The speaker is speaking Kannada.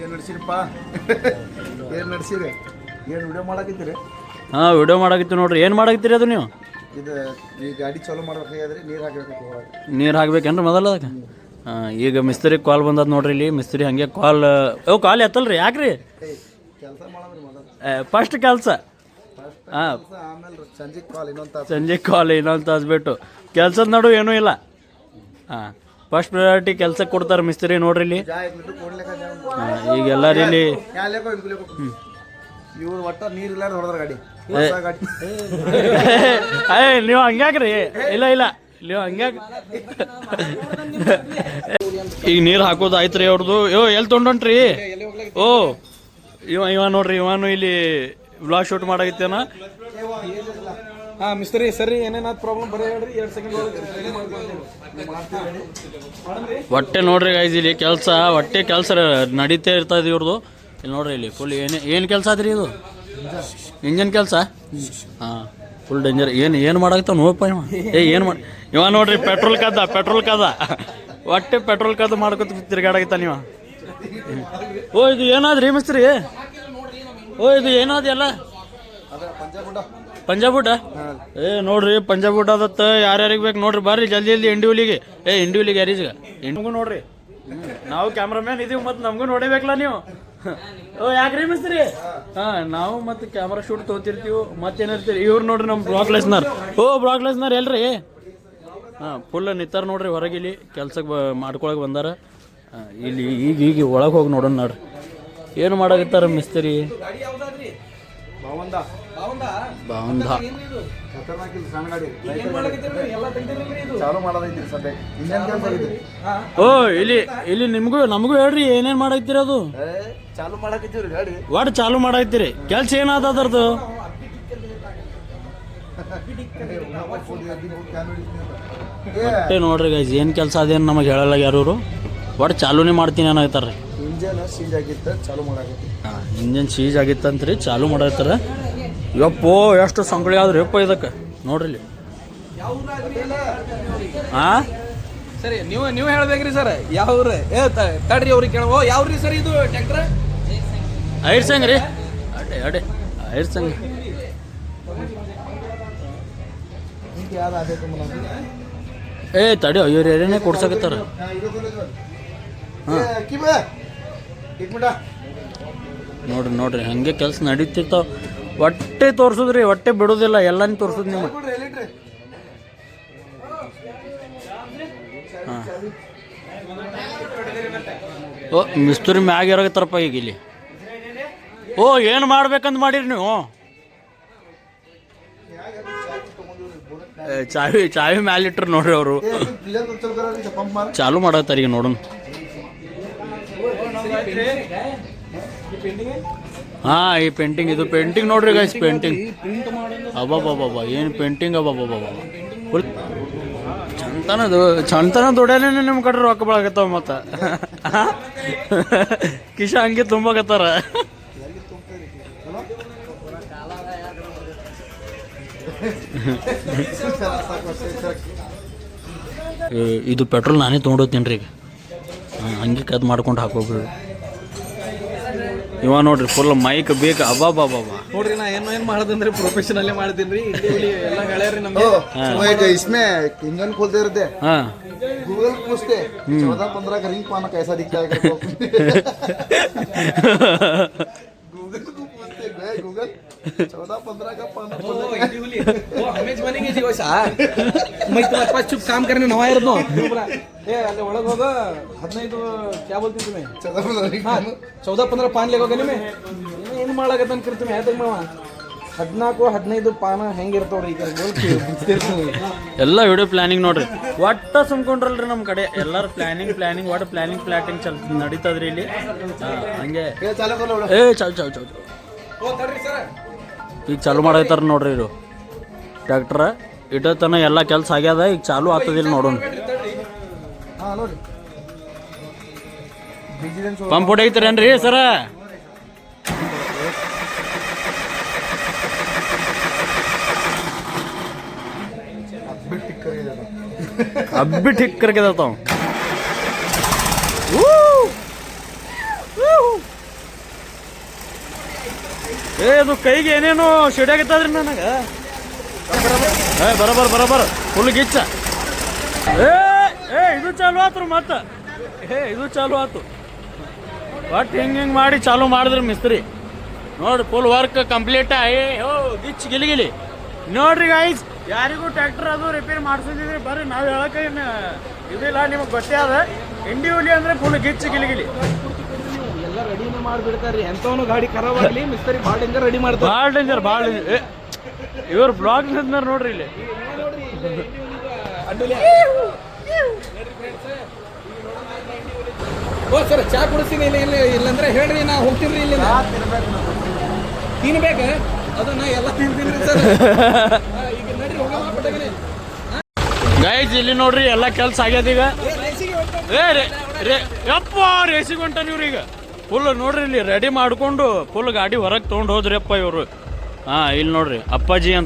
ಏನು ನಡ್ಸಿರಪ್ಪ ಏನು ನಡ್ಸಿರಿ ಏನು ವಿಡಿಯೋ ಮಾಡಾಕಿದ್ದೀರಿ ಹಾಂ ವಿಡಿಯೋ ಮಾಡಾಕಿತ್ತು ನೋಡ್ರಿ ಏನು ಮಾಡಾಕಿತ್ತೀರಿ ಅದು ನೀವು ಇದು ಈ ಗಾಡಿ ಚಾಲೂ ಮಾಡ್ಬೇಕಾದ್ರೆ ನೀರು ಹಾಕಬೇಕು ನೀರು ಹಾಕ್ಬೇಕೇನ್ರಿ ಮೊದಲು ಅದಕ್ಕೆ ಹಾಂ ಈಗ ಮಿಸ್ತ್ರಿಗೆ ಕಾಲ್ ಬಂದದ ನೋಡ್ರಿ ಇಲ್ಲಿ ಮಿಸ್ತ್ರಿ ಹಂಗೆ ಕಾಲ್ ಎತ್ತಲ್ರಿ ಯಾಕ್ರಿ ಕೆಲಸ ಮಾಡೋದ್ರಿ ಮೊದಲು ಫಸ್ಟ್ ಕೆಲಸ ಹಾಂ ಆಮೇಲೆ ಸಂಜೆ ಕಾಲ್ ಇನ್ನೊಂದು ತಾಸು ಸಂಜೆ ಕಾಲ್ ಇನ್ನೊಂದು ತಾಸು ಬಿಟ್ಟು ಕೆಲ್ಸದ ನಡು ಏನೂ ಇಲ್ಲ ಹಾಂ ಫಸ್ಟ್ ಪ್ರಯಾರಿಟಿ ಕೆಲ್ಸಕ್ಕೆ ಕೊಡ್ತಾರೆ ಮಿಸ್ತ್ರಿ ನೋಡ್ರಿ ಇಲ್ಲಿ ಈಗ ಎಲ್ಲರೂ ಇಲ್ಲಿ ಇವ್ರು ಒಟ್ಟ ನೀರು ಇಲ್ಲಾರ ಹೊಡೆದ್ರ ಗಾಡಿ ನೀವು ಹಂಗ್ಯಾಕ್ರಿ ಇಲ್ಲ ಇಲ್ಲ ನೀವು ಹಂಗ್ಯಾಕ ಈಗ ನೀರು ಹಾಕೋದು ಆಯ್ತು ರೀ ಅವ್ರದ್ದು ಎಲ್ಲಿ ತೊಗೊಂಡ್ರಿ ಓ ಇವ ನೋಡ್ರಿ ಇವನು ಇಲ್ಲಿ ವ್ಲಾಗ್ ಶೂಟ್ ಮಾಡಾಗಿತ್ತೇನ ಹಾಂ ಮಿಸ್ತ್ರಿ ಸರಿ ಏನೇನಾದ್ರು ಪ್ರಾಬ್ಲಮ್ ಬರೀ ಹೇಳ್ರಿ 2 ಸೆಕೆಂಡ್ ಹೊಟ್ಟೆ ನೋಡ್ರಿ ಗೈಸ್ ಇಲ್ಲಿ ಕೆಲಸ ಹೊಟ್ಟೆ ಕೆಲಸ ನಡೀತಾ ಇರ್ತದೆ ಇವ್ರದ್ದು ಇಲ್ಲಿ ನೋಡ್ರಿ ಇಲ್ಲಿ ಫುಲ್ ಏನು ಕೆಲಸ ಆದ್ರಿ ಇದು ಇಂಜನ್ ಕೆಲಸ ಹಾಂ ಫುಲ್ ಡೇಂಜರ್ ಏನು ಮಾಡಾಕ್ತಾವ ನೋಡಪ್ಪ ಏನು ಮಾಡಿ ಇವ ನೋಡ್ರಿ ಪೆಟ್ರೋಲ್ ಕದ ಹೊಟ್ಟೆ ಪೆಟ್ರೋಲ್ ಕದ ಮಾಡ್ಕೊತ ತಿರ್ಗಾಡಾಗಿತ್ತ ನೀವು ಓ ಇದು ಏನಾದ್ರಿ ಮಿಸ್ತ್ರಿ ಓ ಇದು ಏನಾದ ಎಲ್ಲ ಪಂಜಾಬ್ ಊಟ ನೋಡ್ರಿ ಪಂಜಾಬ್ ಊಟ ಅದತ್ತ ಯಾರ್ಯಾರಿಗೆ ಬೇಕು ನೋಡ್ರಿ ಬರ್ರಿ ಜಲ್ದಿ ಇಂಡಿವಿಲಿಗೆ ಇಂಡಿವಿಲಿಗೆ ಯಾರೀಗ ನಮಗೂ ನೋಡ್ರಿ ನಾವು ಕ್ಯಾಮ್ರಾಮ್ಯಾನ್ ಇದೀವಿ ಮತ್ತು ನಮಗೂ ನೋಡಬೇಕಲ್ಲ ನೀವು ಓ ಯಾಕ್ರಿ ಮಿಸ್ತ್ರಿ ಹಾಂ ನಾವು ಮತ್ತು ಕ್ಯಾಮ್ರಾ ಶೂಟ್ ತೊಗೊತಿರ್ತೀವಿ ಮತ್ತೇನಿರ್ತೀವಿ ಇವ್ರು ನೋಡ್ರಿ ನಮ್ಮ ಬ್ರಾಕ್ ಲೆಸ್ನರ್ ಎಲ್ರಿ ಹಾಂ ಫುಲ್ ನಿತ್ತಾರ ನೋಡ್ರಿ ಹೊರಗೆ ಇಲ್ಲಿ ಕೆಲ್ಸಕ್ಕೆ ಮಾಡ್ಕೊಳಕ್ಕೆ ಬಂದಾರ ಇಲ್ಲಿ ಈಗ ಒಳಗೆ ಹೋಗಿ ನೋಡೋಣ ನೋಡ್ರಿ ಏನು ಮಾಡಾಕತ್ತಾರ ಮಿಸ್ತ್ರಿ ಬಾವಂದ ಓ ಇಲ್ಲಿ ನಮಗೂ ಹೇಳ್ರಿ ಏನೇನ್ ಮಾಡಾಕ್ತಿರಿ ಅದು ಚಾಲು ಮಾಡಾಕಿದ್ದೀವಿ ಗಾಡಿ ಒಟ್ಟು ಚಾಲು ಮಾಡಾಕ್ತಿರಿ ಕೆಲ್ಸ ಏನಾದ ಅದ್ರದ್ದು ಒಟ್ಟೆ ನೋಡ್ರಿ ಗೈಸ್ ಏನ್ ಕೆಲಸ ಅದೇನು ನಮಗೆ ಹೇಳಲ್ಲ ಯಾರು ಒಟ್ಟು ಚಾಲೂನೇ ಮಾಡ್ತೀನಿ ಏನಾಗ್ತಾರ್ರಿ ಇಂಜನ್ ಸೀಜ್ ಆಗಿತ್ತು ಚಾಲು ಮಾಡಾಕತ್ತಿ ಹಾಂ ಇಂಜನ್ ಸೀಜ್ ಆಗಿತ್ತಂತ್ರಿ ಚಾಲು ಮಾಡಾಕ್ತಾರ ಯಪ್ಪೋ ಎಷ್ಟು ಸಂಕಳಿ ಆದ್ರಿ ಯಪ್ಪ ಇದಕ್ಕೆ ನೋಡ್ರಿ ಇಲ್ಲಿ ಹಾಂ ಸರಿ ನೀವು ಹೇಳ್ಬೇಕ್ರಿ ಸರ್ ಯಾವ್ರಿ ತಡ್ರಿ ಅವ್ರಿಗೆ ಕೇಳೋ ಯಾವ್ರಿ ಸರ್ ಇದು ಟ್ಯಾಂಕ್ರ ಐರ್ ಸಂಗ್ ರೀ ಅಡೆ ಐರ್ ಸಂಗ್ ತಡಿ ಇವ್ರು ಏನೇನೇ ಕೊಡ್ಸಕತ್ತಾರ ನೋಡ್ರಿ ಹಂಗೆ ಕೆಲಸ ನಡೀತಿರ್ತಾವ ಹೊಟ್ಟೆ ತೋರ್ಸುದ್ರಿ ಹೊಟ್ಟೆ ಬಿಡೋದಿಲ್ಲ ಎಲ್ಲಾನು ತೋರ್ಸುದ್ ನೀವು ಹಾಂ ಓ ಮಿಸ್ತ್ರಿ ಮ್ಯಾಗ ಇರಾಗತ್ತಾರಪ್ಪ ಈಗ ಇಲ್ಲಿ ಓ ಏನು ಮಾಡ್ಬೇಕಂತ ಮಾಡಿರಿ ನೀವು ಚಾವಿ ಮ್ಯಾಲಿಟ್ರು ನೋಡ್ರಿ ಅವರು ಚಾಲು ಮಾಡತ್ತಾರ ಈಗ ನೋಡೋಣ ಹಾಂ ಈ ಪೇಂಟಿಂಗ್ ಇದು ಪೇಂಟಿಂಗ್ ನೋಡ್ರಿ ಗೈಸ್ ಪೇಂಟಿಂಗ್ ಅಬ್ಬಬ್ಬಬ್ಬ ಏನು ಪೇಂಟಿಂಗ್ ಅಬ್ಬಬ್ಬಬ್ಬ ಫುಲ್ ಚಂತನ ದುಡ್ಯಾನೇ ನಿಮ್ಮ ಕಡೆ ರೊಕ್ಕ ಬಳಗತ್ತಾವ ಮತ್ತು ಕಿಶ ಹಂಗೆ ತುಂಬಾಕತ್ತಾರ ಇದು ಪೆಟ್ರೋಲ್ ನಾನೇ ತೊಗೊಂಡೋಗ್ತೀನಿ ರೀ ಈಗ ಹಂಗೆ ಕದ್ ಮಾಡ್ಕೊಂಡು ಹಾಕೋಬಿಡ್ರಿ ಇವ ನೋಡ್ರಿ ಫುಲ್ ಮೈಕ್ ಬೇಕು ಅಬ್ಬಾಬಾಬಾ ನೋಡ್ರಿ ನಾ ಏನು ಮಾಡೋದಂದ್ರೆ ಪ್ರೊಫೆಷನಲ್ಲೇ ಮಾಡ್ತೀನಿ ರೀ ಎಲ್ಲ ಹೇಳ್ಯಾರಿ ನಮ್ಗೆ इसमें इंजन खोलते रहते हाँ गूगल पूछते 14-15 का रिंग पाना कैसा दिखता है गूगल को पूछते गए गूगल 14-15 का पाना वो हमें बनेंगे जी वैसा मैं तुम्हारे पास चुप काम करने नवा है नो ए अल्ले ಒಳಗೆ ಹೋಗ 15 क्या बोलती तुम्हें 14-15 ಪಾನ್ ಲೆಗೋಗ ನಿಮೆ ಏನು ಮಾಡಾಕತ್ತ ಅನ್ಕಿರ್ತೀನಿ ಹೇಳ್ತೀನಿ ಮಾವ 14-15 ಪಾನ ಹೆಂಗಿರ್ತಾವ್ರಿ ಈಗ ಎಲ್ಲ ವಿಡಿಯೋ ಪ್ಲಾನಿಂಗ್ ನೋಡ್ರಿ ಒಟ್ಟ ಸುಮ್ಕೊಂಡ್ರಲ್ರಿ ನಮ್ಮ ಕಡೆ ಎಲ್ಲಾರು ಪ್ಲಾನಿಂಗ್ ಒಟ್ಟು ಪ್ಲಾಟಿಂಗ್ ನಡೀತದ್ರಿ ಇಲ್ಲಿ ಹಂಗೆ ಚಾಲು ಈಗ ಚಾಲು ಮಾಡಾಯ್ತಾರ ನೋಡ್ರಿ ಇವರು ಟ್ರ್ಯಾಕ್ಟರ್ ಇಟ್ಟತನ ಎಲ್ಲ ಕೆಲಸ ಆಗ್ಯದ ಈಗ ಚಾಲು ಆಗ್ತದಿಲ್ಲ ನೋಡೋಣ ಪಂಪ್ ಹೊಡೈತಿರೇನ್ರಿ ಸರ अभी ठीक करके देता हूँ ಇದು ಕೈಗೆ ಏನೇನು ಸಿಡಿಯಾಗಿತ್ತದ್ರಿ ನನಗೆ. ಬರಬರ್ ಫುಲ್ ಗಿಚ್ಚ. ಇದು ಚಾಲು ಆತ್ರು ಮತ್ತೆ. ಇದು ಚಾಲು ಆತು. ಒಟ್ಟು ಹಿಂಗೆ ಮಾಡಿ ಚಾಲು ಮಾಡಿದ್ರಿ ಮಿಸ್ತ್ರಿ. ನೋಡ್ರಿ ಫುಲ್ ವರ್ಕ್ ಕಂಪ್ಲೀಟ್ ಗಿಚ್ ಗಿಲಿಗಿಲಿ. ನೋಡ್ರಿ ಗೈಸ್, ಯಾರಿಗೂ ಟ್ರ್ಯಾಕ್ಟರ್ ಅದು ರಿಪೇರ್ ಮಾಡಿಸಿದ್ರಿ ಬರ್ರಿ, ನಾವು ಹೇಳಕ್ಕೆ ಇದಿಲ್ಲ, ನಿಮಗೆ ಗೊತ್ತೇ ಅದ. ಇಂಡಿವಿಜುವಲಿ ಅಂದ್ರೆ ಫುಲ್ ಗಿಚ್ ಗಿಲಿಗಿಲಿ ಎಲ್ಲ ರೆಡಿನೇ ಮಾಡಿಬಿಡ್ತಾರ್ರಿ. ಎಂಥವನು ಗಾಡಿ ಖರಾಬ್ ಆಗಲಿ ಮಿಸ್ತ್ರಿ ಭಾಳ ಡೇಂಜರ್ ರೆಡಿ ಮಾಡ್ತಾರೆ. ಭಾಳ ಡೇಂಜರ್. ಇವ್ರು ಬ್ಲಾಗ್ ನೋಡ್ರಿ ಇಲ್ಲಿ. ಓ ಸರ್, ಚಾ ಕುಡಿಸ್ತೀನಿ. ಇಲ್ಲಂದ್ರೆ ಹೇಳ್ರಿ, ನಾ ಹೋಗ್ತೀನಿ ಇಲ್ಲಿ. ತಿನ್ಬೇಕ ಅದನ್ನ ಎಲ್ಲ ತಿಂತೀನಿ ಸರ್. ಈಗ ನಡ್ರಿ ಹೋಗಲ್ಲ ಪಟಗನೆ. ಗೈಸ್ ಇಲ್ಲಿ ನೋಡ್ರಿ ಎಲ್ಲ ಕೆಲಸ ಆಗ್ಯದ ಈಗ. ಯಪ್ಪ ರೇಸಿಗೆ ಹೊಂಟಾನ ಇವ್ರು ಈಗ. ಫುಲ್ ನೋಡ್ರಿ ಇಲ್ಲಿ ರೆಡಿ ಮಾಡ್ಕೊಂಡು ಫುಲ್ ಗಾಡಿ ಹೊರಗೆ ತೊಗೊಂಡು ಹೋದ್ರಿ ಅಪ್ಪ ಇವರು. ಇಲ್ಲಿ ನೋಡ್ರಿ ಅಪ್ಪಾಜಿ ಅಂತ